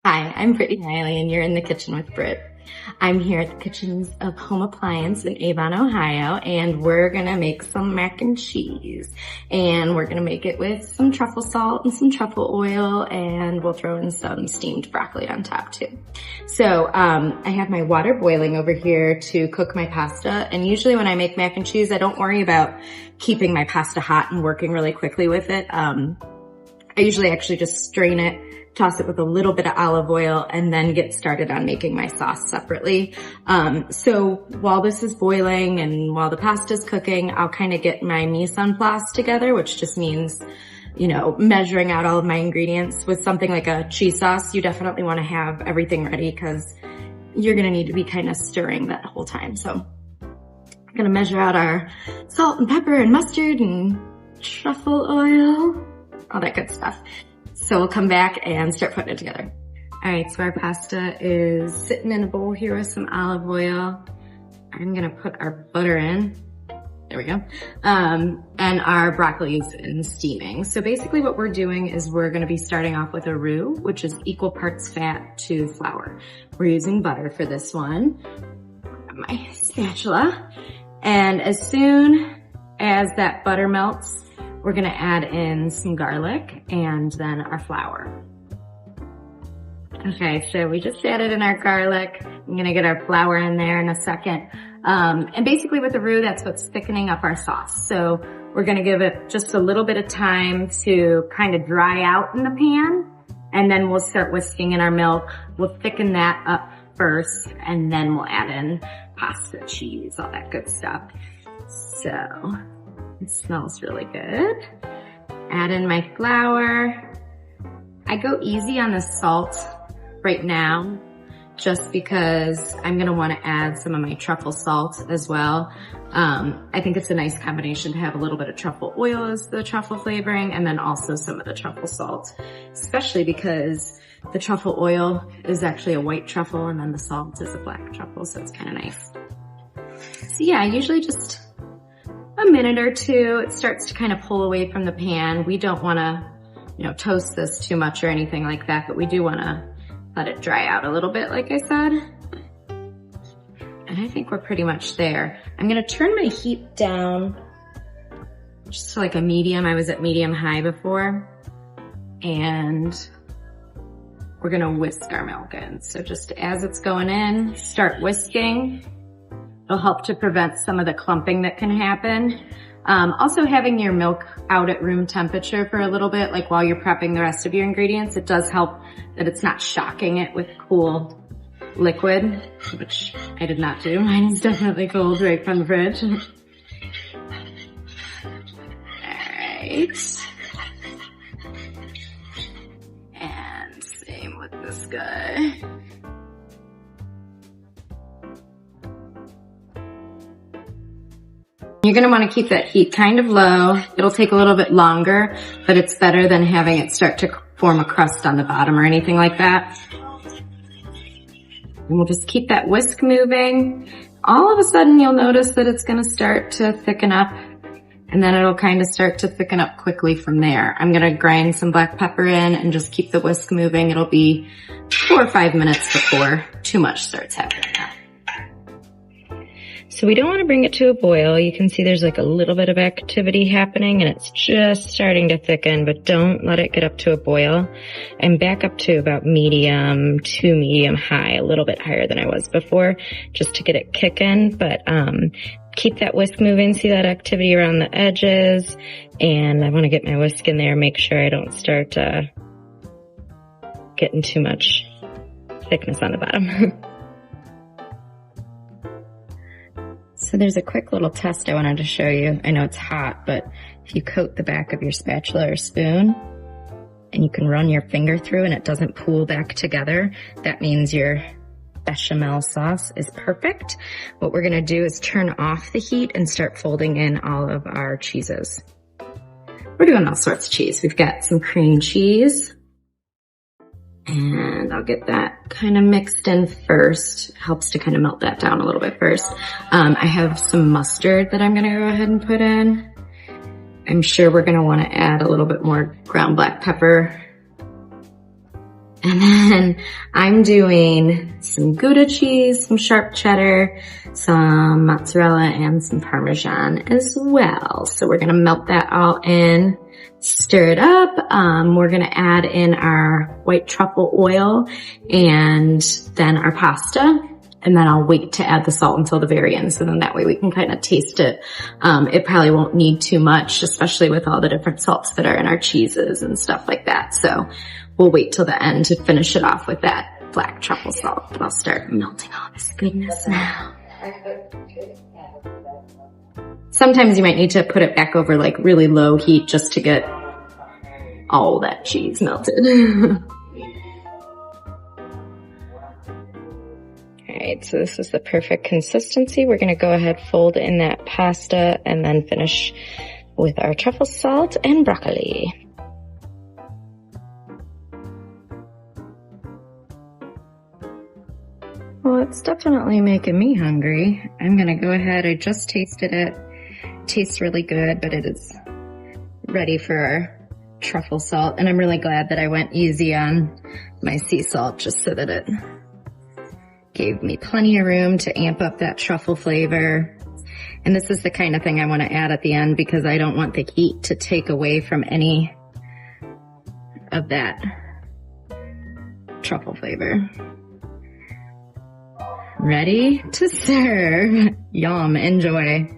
Hi, I'm Brittany Riley and you're in the kitchen with Britt. I'm here at the Kitchens of Home Appliance in Avon, Ohio, and we're gonna make some mac and cheese. And we're gonna make it with some truffle salt and some truffle oil, and we'll throw in some steamed broccoli on top too. So I have my water boiling over here to cook my pasta, and usually when I make mac and cheese, I don't worry about keeping my pasta hot and working really quickly with it. I usually actually just strain it, toss it with a little bit of olive oil, and then get started on making my sauce separately. So while this is boiling and while the pasta's cooking, I'll kind of get my mise en place together, which just means, you know, measuring out all of my ingredients. With something like a cheese sauce, you definitely want to have everything ready because you're going to need to be kind of stirring that whole time. So I'm going to measure out our salt and pepper and mustard and truffle oil, all that good stuff. So we'll come back and start putting it together. All right, so our pasta is sitting in a bowl here with some olive oil. I'm gonna put our butter in. There we go. And our broccoli is in steaming. So basically what we're doing is we're gonna be starting off with a roux, which is equal parts fat to flour. We're using butter for this one. My spatula. And as soon as that butter melts, we're gonna add in some garlic and then our flour. Okay, so we just added in our garlic. I'm gonna get our flour in there in a second. And basically with the roux, that's what's thickening up our sauce. So we're gonna give it just a little bit of time to kind of dry out in the pan, and then we'll start whisking in our milk. We'll thicken that up first, and then we'll add in pasta, cheese, all that good stuff. So it smells really good. Add in my flour. I go easy on the salt right now just because I'm gonna wanna add some of my truffle salt as well. I think it's a nice combination to have a little bit of truffle oil as the truffle flavoring and then also some of the truffle salt, especially because the truffle oil is actually a white truffle and then the salt is a black truffle, so it's kind of nice. So yeah, usually just a minute or two, it starts to kind of pull away from the pan. We don't want to, toast this too much or anything like that, but we do want to let it dry out a little bit, like I said. And I think we're pretty much there. I'm going to turn my heat down just to like a medium. I was at medium high before. And we're going to whisk our milk in. So just as it's going in, start whisking. It'll help to prevent some of the clumping that can happen. Also having your milk out at room temperature for a little bit, like while you're prepping the rest of your ingredients, it does help that it's not shocking it with cool liquid, which I did not do. Mine is definitely cold right from the fridge. Alright. And same with this guy. You're going to want to keep that heat kind of low. It'll take a little bit longer, but it's better than having it start to form a crust on the bottom or anything like that. And we'll just keep that whisk moving. All of a sudden you'll notice that it's going to start to thicken up, and then it'll kind of start to thicken up quickly from there. I'm going to grind some black pepper in and just keep the whisk moving. It'll be 4 or 5 minutes before too much starts happening. So we don't want to bring it to a boil. You can see there's like a little bit of activity happening and it's just starting to thicken, but don't let it get up to a boil. I'm back up to about medium to medium high, a little bit higher than I was before, just to get it kicking. But keep that whisk moving. See that activity around the edges. And I want to get my whisk in there, make sure I don't start getting too much thickness on the bottom. So there's a quick little test I wanted to show you. I know it's hot, but if you coat the back of your spatula or spoon and you can run your finger through and it doesn't pool back together, that means your bechamel sauce is perfect. What we're gonna do is turn off the heat and start folding in all of our cheeses. We're doing all sorts of cheese. We've got some cream cheese. And I'll get that kind of mixed in first. Helps to kind of melt that down a little bit first. I have some mustard that I'm going to go ahead and put in. I'm sure we're going to want to add a little bit more ground black pepper. And then I'm doing some Gouda cheese, some sharp cheddar, some mozzarella, and some Parmesan as well. So we're gonna melt that all in, stir it up. We're gonna add in our white truffle oil and then our pasta. And then I'll wait to add the salt until the very end, so then that way we can kind of taste it. It probably won't need too much, especially with all the different salts that are in our cheeses and stuff like that. So we'll wait till the end to finish it off with that black truffle salt. But I'll start melting all this goodness now. Sometimes you might need to put it back over like really low heat just to get all that cheese melted. Alright, so this is the perfect consistency. We're going to go ahead, fold in that pasta, and then finish with our truffle salt and broccoli. Well, it's definitely making me hungry. I'm going to go ahead, I just tasted it. It tastes really good, but it is ready for our truffle salt. And I'm really glad that I went easy on my sea salt just so that it gave me plenty of room to amp up that truffle flavor. And this is the kind of thing I want to add at the end because I don't want the heat to take away from any of that truffle flavor. Ready to serve. Yum, enjoy.